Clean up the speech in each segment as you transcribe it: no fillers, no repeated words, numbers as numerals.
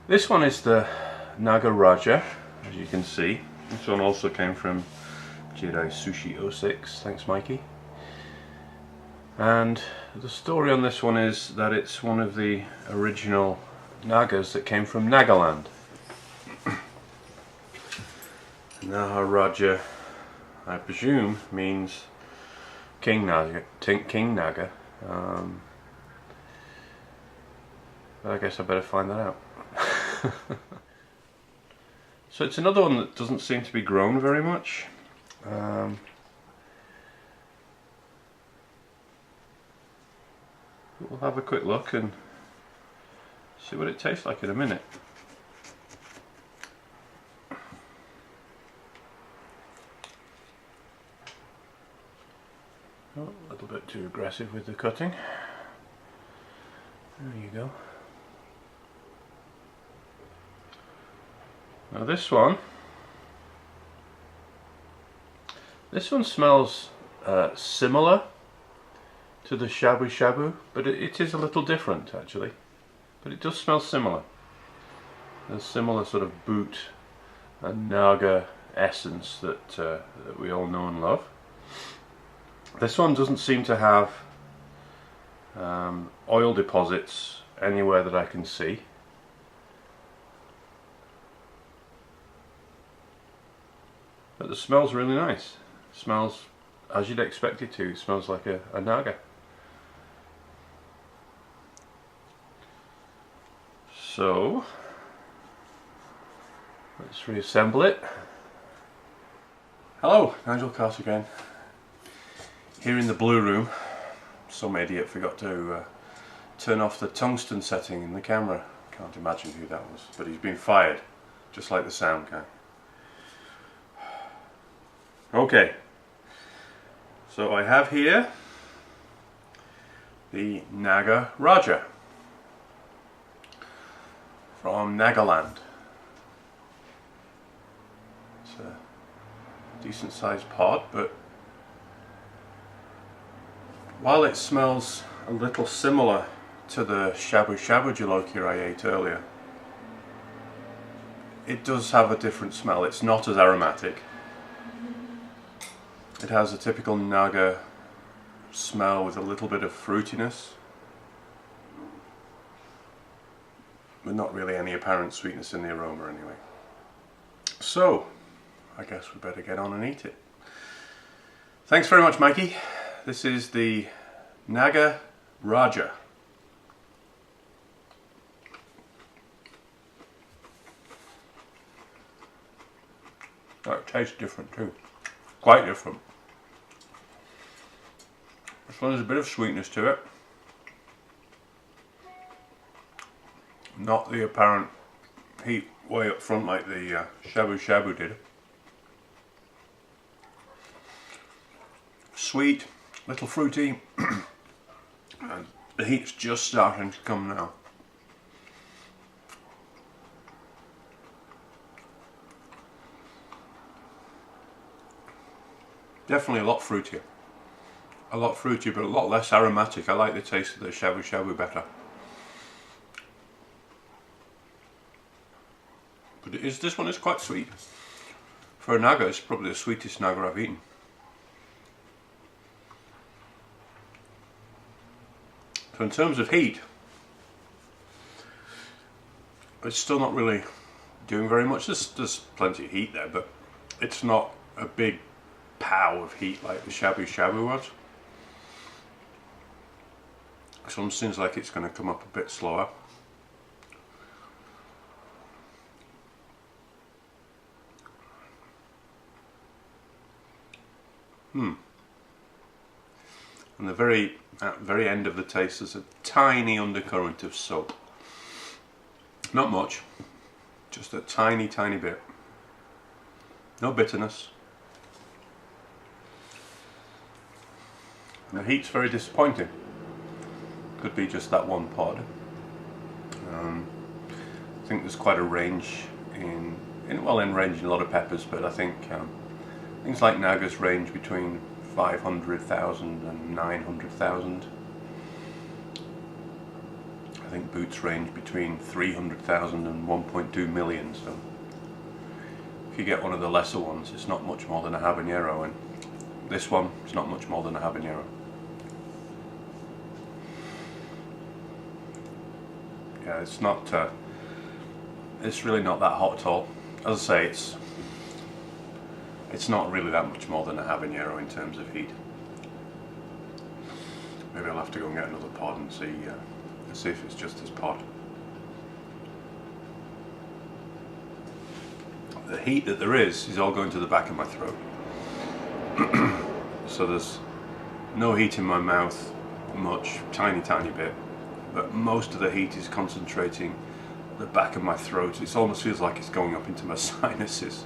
This one is the Naga Raja, as you can see. This one also came from Jedi Sushi 06, thanks Mikey. And the story on this one is that it's one of the original Nagas that came from Nagaland. Naga Raja, I presume, means King Naga. But I guess I better find that out. So it's another one that doesn't seem to be grown very much. We'll have a quick look and see what it tastes like in a minute. Oh, a little bit too aggressive with the cutting. There you go. Now this one smells similar to the shabu shabu, but it is a little different actually. But it does smell similar. There's similar sort of boot and Naga essence that we all know and love. This one doesn't seem to have oil deposits anywhere that I can see. But the smell's really nice. It smells as you'd expect it to. It smells like a Naga. So let's reassemble it. Hello, Nigel Carter again. Here in the blue room. Some idiot forgot to turn off the tungsten setting in the camera. Can't imagine who that was, but he's been fired, just like the sound guy. Okay, so I have here the Naga Raja from Nagaland. It's a decent sized pod, but while it smells a little similar to the Shabu Shabu Jolokia I ate earlier, it does have a different smell. It's not as aromatic. It has a typical Naga smell with a little bit of fruitiness, but not really any apparent sweetness in the aroma anyway. So, I guess we better get on and eat it. Thanks very much, Mikey. This is the Naga Raja. That tastes different too. Quite different. This one has a bit of sweetness to it. Not the apparent heat way up front like the shabu shabu did. Sweet, little fruity, and the heat's just starting to come now. Definitely a lot fruitier. A lot fruitier, but a lot less aromatic. I like the taste of the shabu shabu better. But this one is quite sweet. For a Naga, it's probably the sweetest Naga I've eaten. So in terms of heat, it's still not really doing very much. There's plenty of heat there, but it's not a big pow of heat like the shabu shabu was. Some seems like it's going to come up a bit slower. And at the very end of the taste, there's a tiny undercurrent of soap. Not much, just a tiny bit. No bitterness. And the heat's very disappointing. Could be just that one pod. I think there's quite a range in range in a lot of peppers, but I think things like Nagas range between 500,000 and 900,000. I think boots range between 300,000 and 1.2 million, so if you get one of the lesser ones, it's not much more than a habanero, and this one is not much more than a habanero. Yeah, it's not. It's really not that hot at all. As I say, it's not really that much more than a habanero in terms of heat. Maybe I'll have to go and get another pod and see if it's just this pod. The heat that there is all going to the back of my throat. So there's no heat in my mouth, much, tiny bit, but most of the heat is concentrating at the back of my throat. It almost feels like it's going up into my sinuses,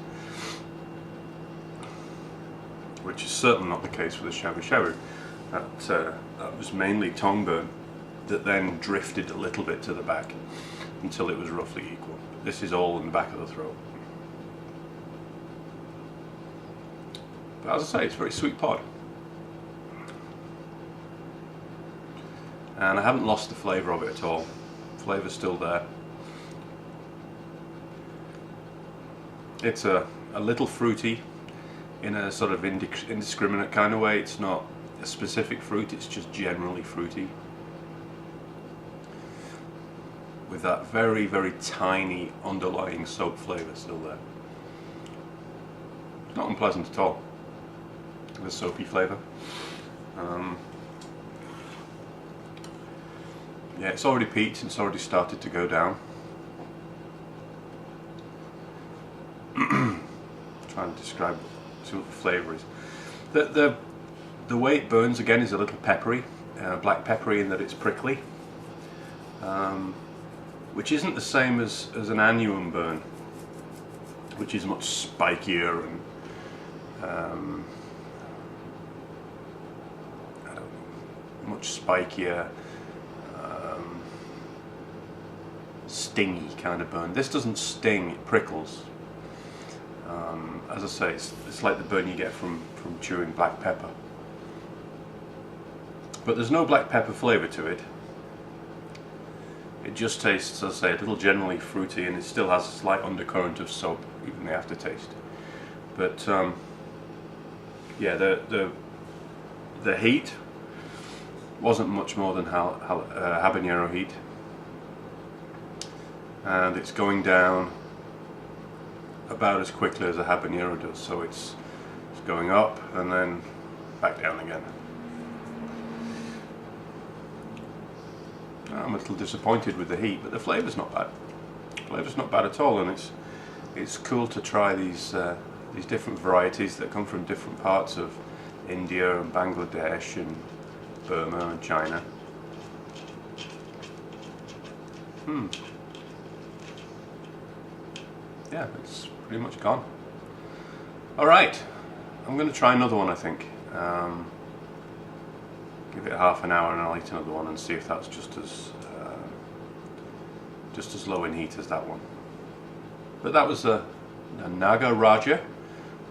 which is certainly not the case for the shabu shabu. That was mainly tongue burn that then drifted a little bit to the back until it was roughly equal. This is all in the back of the throat. But as I say, it's a very sweet pod. And I haven't lost the flavour of it at all. The flavour's still there. It's a little fruity in a sort of indiscriminate kind of way. It's not a specific fruit, it's just generally fruity, with that very tiny underlying soap flavour still there. It's not unpleasant at all, the soapy flavour. Yeah, it's already peaked and it's already started to go down. Trying to describe what the flavour is. The way it burns again is a little peppery, black peppery, in that it's prickly, which isn't the same as an annuum burn, which is much spikier and I don't know, much spikier, stingy kind of burn. This doesn't sting, it prickles. As I say, it's like the burn you get from chewing black pepper. But there's no black pepper flavour to it. It just tastes, as I say, a little generally fruity, and it still has a slight undercurrent of soap, even the aftertaste. But yeah, the heat wasn't much more than habanero heat, and it's going down about as quickly as a habanero does. So it's going up and then back down again. I'm a little disappointed with the heat, but the flavour's not bad. The flavour's not bad at all, and it's cool to try these different varieties that come from different parts of India and Bangladesh and Burma and China. Yeah, it's pretty much gone. Alright, I'm going to try another one, I think. Give it half an hour and I'll eat another one and see if that's just as low in heat as that one. But that was the Naga Raja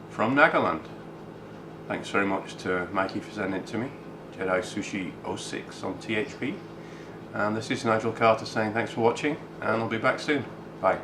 from Nagaland. Thanks very much to Mikey for sending it to me. Jedi Sushi 06 on THP. And this is Nigel Carter saying thanks for watching, and I'll be back soon. Bye.